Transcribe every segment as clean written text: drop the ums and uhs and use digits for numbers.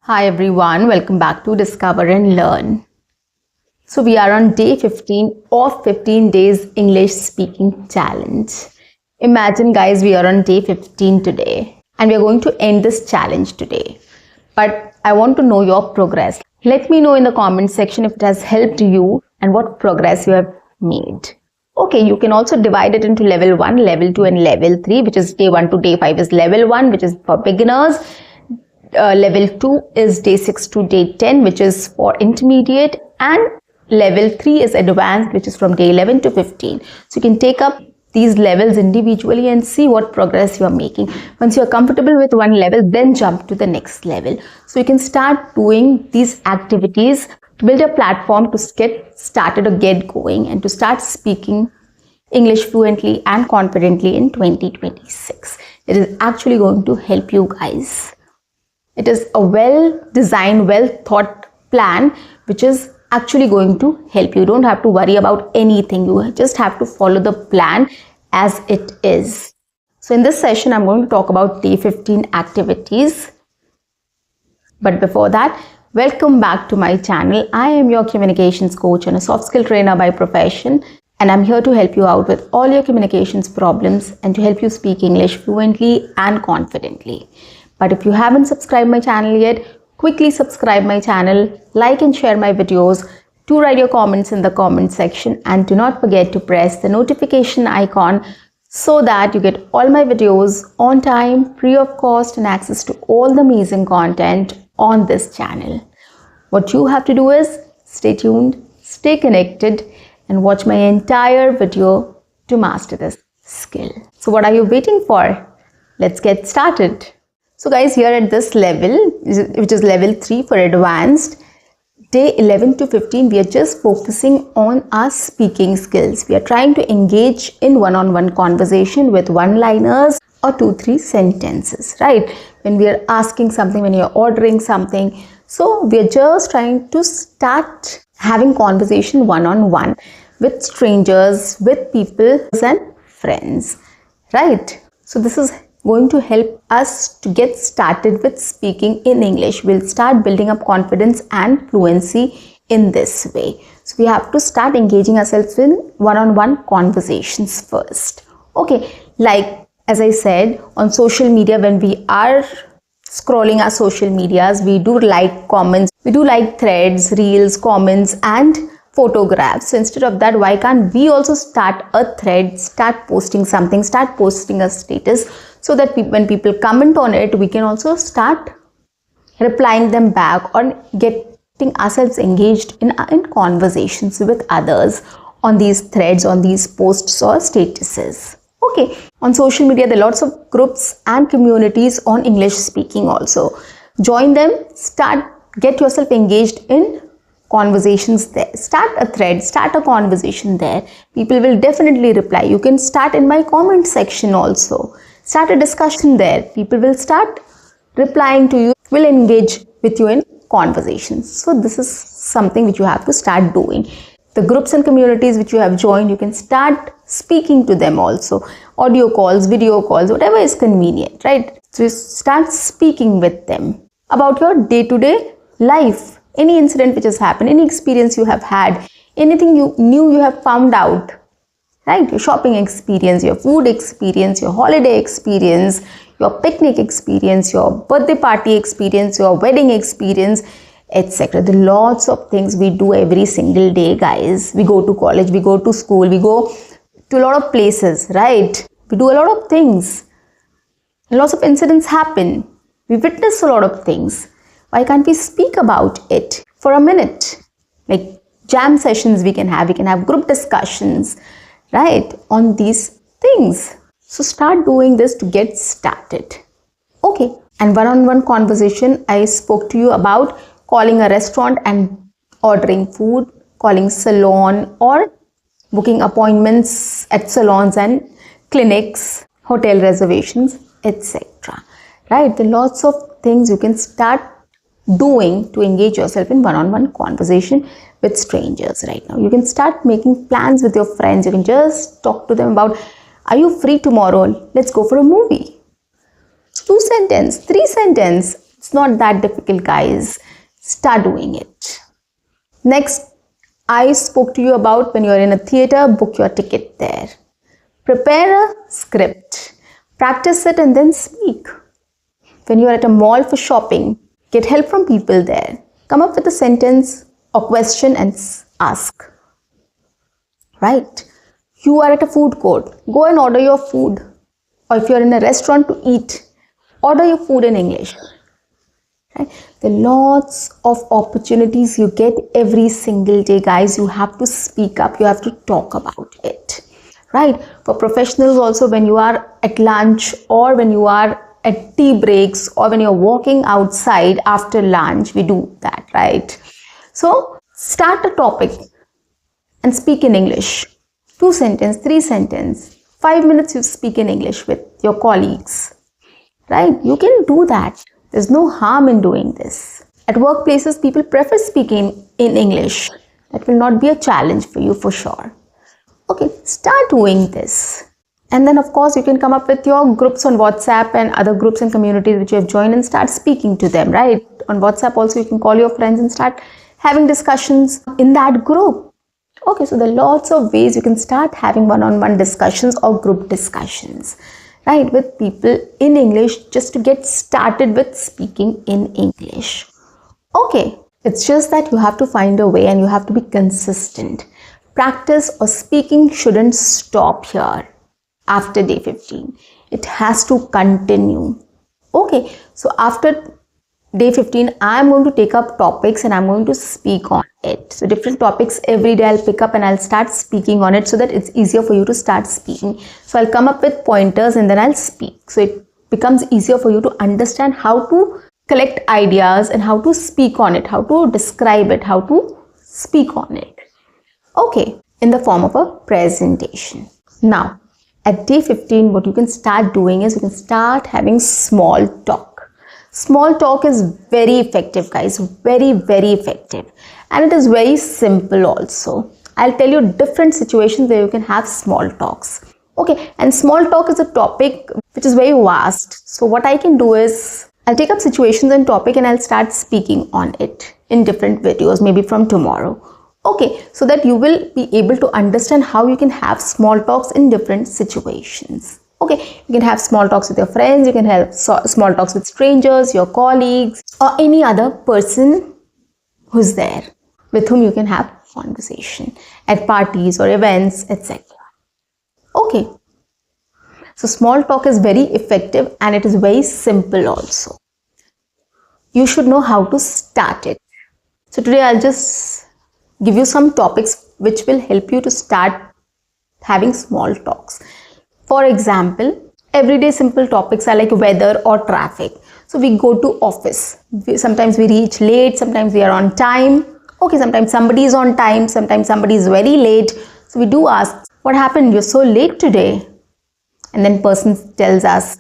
Hi everyone, welcome back to Discover and Learn. So we are on day 15 of 15 days English speaking challenge. Imagine guys, we are on day 15 today and we are going to end this challenge today. But I want to know your progress. Let me know in the comment section if it has helped you and what progress you have made. Okay, you can also divide it into level 1, level 2 and level 3, which is day 1 to day 5 is level 1, which is for beginners. Level 2 is day 6 to day 10, which is for intermediate, and level 3 is advanced, which is from day 11 to 15. So you can take up these levels individually and see what progress you are making. Once you are comfortable with one level, then jump to the next level. So you can start doing these activities to build a platform to get started or get going and to start speaking English fluently and confidently in 2026. It is actually going to help you guys. It is a well-designed, well-thought plan which is actually going to help you. You don't have to worry about anything. You just have to follow the plan as it is. So in this session, I'm going to talk about day 15 activities. But before that, welcome back to my channel. I am your communications coach and a soft skill trainer by profession. And I'm here to help you out with all your communications problems and to help you speak English fluently and confidently. But if you haven't subscribed my channel yet, quickly subscribe my channel, like and share my videos, do write your comments in the comment section, and do not forget to press the notification icon so that you get all my videos on time, free of cost, and access to all the amazing content on this channel. What you have to do is stay tuned, stay connected, and watch my entire video to master this skill. So what are you waiting for? Let's get started. So guys, here at this level, which is level 3 for advanced, day 11 to 15, we are just focusing on our speaking skills. We are trying to engage in one-on-one conversation with one-liners or 2-3 sentences, right? When we are asking something, when you're ordering something. So we are just trying to start having conversation one-on-one with strangers, with people and friends, right? So this is going to help us to get started with speaking in English. We'll start building up confidence and fluency in this way. So we have to start engaging ourselves in one-on-one conversations first. Okay, like as I said, on social media, when we are scrolling our social medias, we do like comments, we do like threads, reels, comments and photographs. So instead of that, why can't we also start a thread, start posting something, start posting a status, so that when people comment on it, we can also start replying them back or getting ourselves engaged in conversations with others on these threads, on these posts or statuses. Okay, on social media, there are lots of groups and communities on English speaking also. Join them, get yourself engaged in conversations there. Start a thread, start a conversation there. People will definitely reply. You can start in my comment section also. Start a discussion there. People will start replying to you, will engage with you in conversations. So this is something which you have to start doing. The groups and communities which you have joined, you can start speaking to them also. Audio calls, video calls, whatever is convenient, right? So you start speaking with them about your day-to-day life. Any incident which has happened, any experience you have had, anything new you have found out, right? Your shopping experience, your food experience, your holiday experience, your picnic experience, your birthday party experience, your wedding experience, etc. There are lots of things we do every single day, guys. We go to college, we go to school, we go to a lot of places, right? We do a lot of things. Lots of incidents happen. We witness a lot of things. Why can't we speak about it for a minute? Like jam sessions we can have group discussions, right, on these things. So start doing this to get started. Okay, and one-on-one conversation, I spoke to you about calling a restaurant and ordering food, calling salon or booking appointments at salons and clinics, hotel reservations, etc. Right, there are lots of things you can start doing to engage yourself in one-on-one conversation with strangers right now. You can start making plans with your friends. You can just talk to them about, are you free tomorrow? Let's go for a movie. 2 sentences, 3 sentences. It's not that difficult, guys. Start doing it. Next, I spoke to you about when you're in a theater, book your ticket there. Prepare a script, practice it and then speak. When you're at a mall for shopping, get help from people there. Come up with a sentence or question and ask. Right? You are at a food court, go and order your food. Or if you're in a restaurant to eat, order your food in English. Right? There are lots of opportunities you get every single day, guys. You have to speak up, you have to talk about it. Right? For professionals also, when you are at lunch or when you are at tea breaks or when you're walking outside after lunch, we do that, right? So start a topic and speak in English. 2 sentences, 3 sentences, 5 minutes you speak in English with your colleagues. Right? You can do that. There's no harm in doing this. At workplaces, people prefer speaking in English. That will not be a challenge for you for sure. Okay, start doing this. And then of course you can come up with your groups on WhatsApp and other groups and communities which you have joined and start speaking to them, right? On WhatsApp also you can call your friends and start having discussions in that group. Okay, so there are lots of ways you can start having one-on-one discussions or group discussions, right, with people in English just to get started with speaking in English. Okay, it's just that you have to find a way and you have to be consistent. Practice or speaking shouldn't stop here after day 15. It has to continue. Okay, so after day 15, I'm going to take up topics and I'm going to speak on it. So different topics every day I'll pick up and I'll start speaking on it so that it's easier for you to start speaking. So I'll come up with pointers and then I'll speak. So it becomes easier for you to understand how to collect ideas and how to speak on it, how to describe it, how to speak on it. Okay, in the form of a presentation. Now, at day 15, what you can start doing is you can start having small talk. Small talk is very effective, guys, very effective, and it is very simple also. I'll tell you different situations where you can have small talks. Okay, and small talk is a topic which is very vast. So what I can do is I'll take up situations and topic and I'll start speaking on it in different videos, maybe from tomorrow. Okay, so that you will be able to understand how you can have small talks in different situations. Okay, you can have small talks with your friends, you can have small talks with strangers, your colleagues, or any other person who's there with whom you can have conversation at parties or events, etc. Okay, so small talk is very effective and it is very simple also. You should know how to start it. So today I'll just give you some topics which will help you to start having small talks. For example, everyday simple topics are like weather or traffic. So we go to office. Sometimes we reach late, sometimes we are on time. Okay, sometimes somebody is on time, sometimes somebody is very late. So we do ask, what happened? You're so late today. And then person tells us,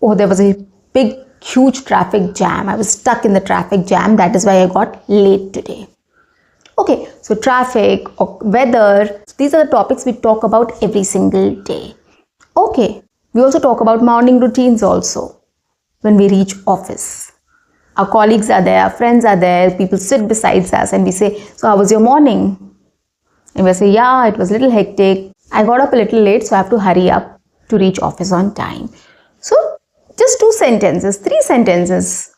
oh, there was a big, huge traffic jam. I was stuck in the traffic jam. That is why I got late today. Okay, so traffic or weather, these are the topics we talk about every single day. Okay, we also talk about morning routines also when we reach office. Our colleagues are there, our friends are there, people sit beside us and we say, so how was your morning? And we say, yeah, it was a little hectic. I got up a little late, so I have to hurry up to reach office on time. So just 2 sentences, 3 sentences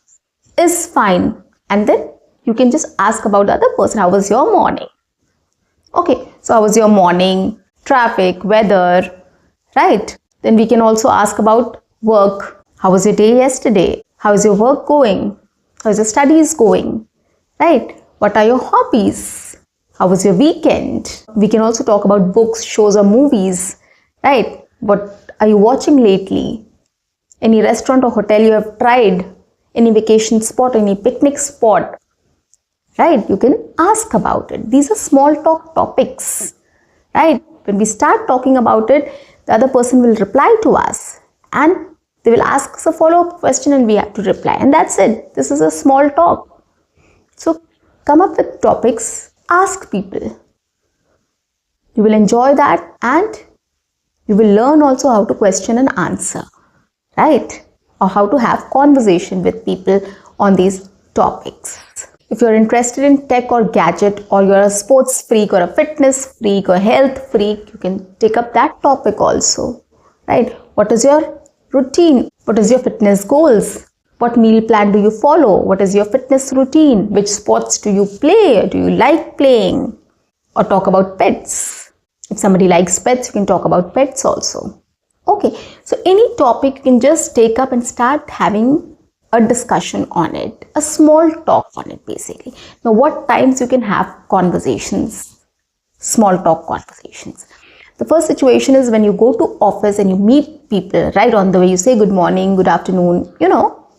is fine. And then you can just ask about the other person, how was your morning? Okay, so how was your morning? Traffic, weather, right? Then we can also ask about work. How was your day yesterday? How is your work going? How is your studies going? Right? What are your hobbies? How was your weekend? We can also talk about books, shows or movies. Right? What are you watching lately? Any restaurant or hotel you have tried? Any vacation spot, any picnic spot? Right? You can ask about it. These are small talk topics. Right? When we start talking about it, the other person will reply to us and they will ask us a follow-up question and we have to reply. And that's it. This is a small talk. So come up with topics, ask people. You will enjoy that and you will learn also how to question and answer, right? Or how to have conversation with people on these topics. If you're interested in tech or gadget, or you're a sports freak or a fitness freak or health freak, you can take up that topic also, right? What is your routine? What is your fitness goals? What meal plan do you follow? What is your fitness routine? Which sports do you play? Do you like playing? Or talk about pets. If somebody likes pets, you can talk about pets also. Okay, so any topic you can just take up and start having a discussion on it, a small talk on it basically. Now, what times you can have conversations, small talk conversations? The first situation is when you go to office and you meet people right on the way. You say good morning, good afternoon,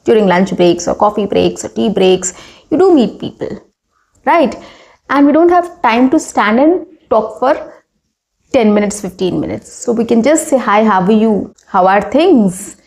during lunch breaks or coffee breaks or tea breaks, you do meet people, right? And we don't have time to stand and talk for 10 minutes, 15 minutes. So we can just say, hi, how are you? How are things?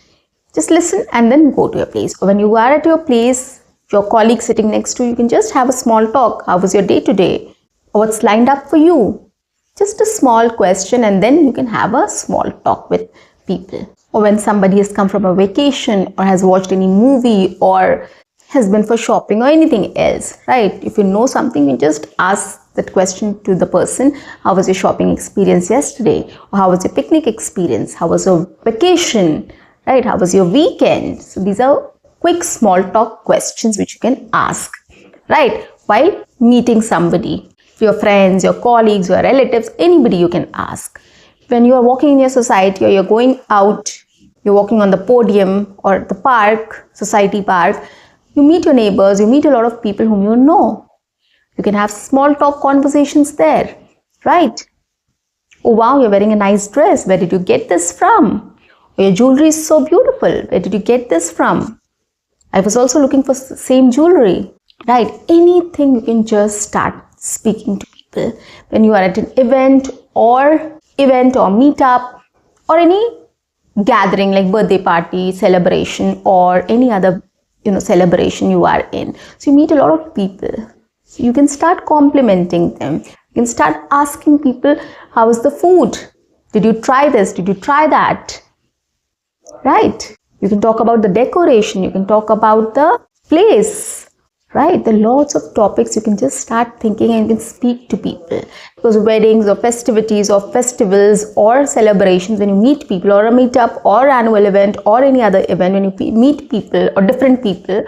Just listen and then go to your place. Or when you are at your place, your colleague sitting next to you, you can just have a small talk. How was your day today? Or what's lined up for you? Just a small question, and then you can have a small talk with people. Or when somebody has come from a vacation or has watched any movie or has been for shopping or anything else, right? If you know something, you just ask that question to the person. How was your shopping experience yesterday? Or how was your picnic experience? How was your vacation? Right? How was your weekend? So these are quick small talk questions which you can ask, right? While meeting somebody, your friends, your colleagues, your relatives, anybody you can ask. When you are walking in your society or you're going out, you're walking on the podium or the park, society park, you meet your neighbors, you meet a lot of people whom you know. You can have small talk conversations there, right? Oh wow, you're wearing a nice dress. Where did you get this from? Your jewelry is so beautiful. Where did you get this from? I was also looking for same jewelry, right? Anything, you can just start speaking to people. When you are at an event or meetup or any gathering like birthday party, celebration, or any other celebration you are in. So you meet a lot of people. So you can start complimenting them. You can start asking people, how is the food? Did you try this? Did you try that? Right? You can talk about the decoration. You can talk about the place. Right? There are lots of topics you can just start thinking and you can speak to people. Because weddings or festivities or festivals or celebrations, when you meet people or a meetup or annual event or any other event, when you meet people or different people,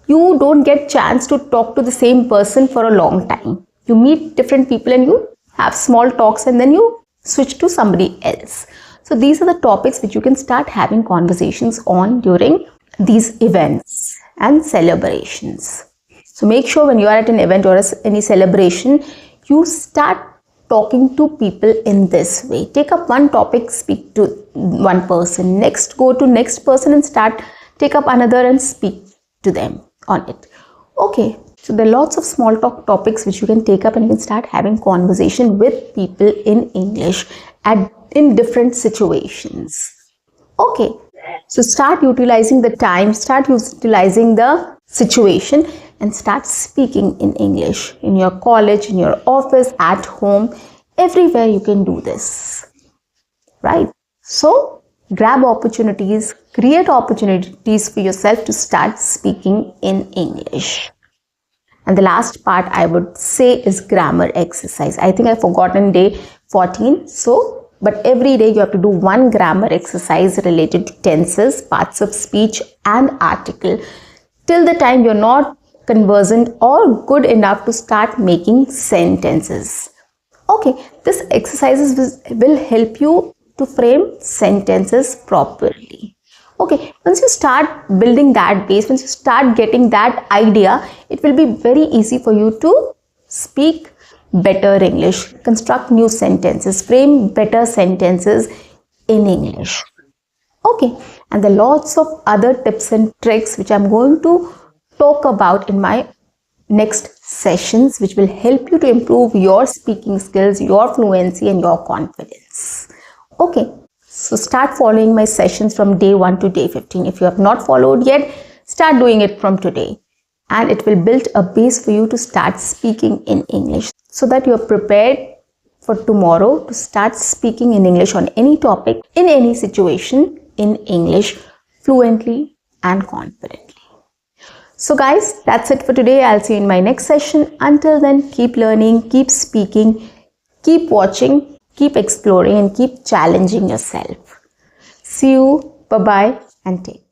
you don't get chance to talk to the same person for a long time. You meet different people and you have small talks and then you switch to somebody else. So these are the topics which you can start having conversations on during these events and celebrations. So make sure when you are at an event or any celebration, you start talking to people in this way. Take up one topic, speak to one person. Next, go to next person and take up another and speak to them on it. Okay, so there are lots of small talk topics which you can take up and you can start having conversation with people in English in different situations. Okay, so start utilizing the time, start utilizing the situation and start speaking in English in your college, in your office, at home, everywhere you can do this, right? So grab opportunities, create opportunities for yourself to start speaking in English. And the last part I would say is grammar exercise. I think I've forgotten day 14. But every day you have to do one grammar exercise related to tenses, parts of speech and article till the time you're not conversant or good enough to start making sentences. Okay, this exercises will help you to frame sentences properly. Okay, once you start building that base, once you start getting that idea, it will be very easy for you to speak better English, construct new sentences, frame better sentences in English. Okay, and there are lots of other tips and tricks which I'm going to talk about in my next sessions, which will help you to improve your speaking skills, your fluency and your confidence. Okay, so start following my sessions from day 1 to day 15. If you have not followed yet, start doing it from today. And it will build a base for you to start speaking in English so that you are prepared for tomorrow to start speaking in English on any topic, in any situation, in English, fluently and confidently. So guys, that's it for today. I'll see you in my next session. Until then, keep learning, keep speaking, keep watching, keep exploring, and keep challenging yourself. See you. Bye-bye and take care.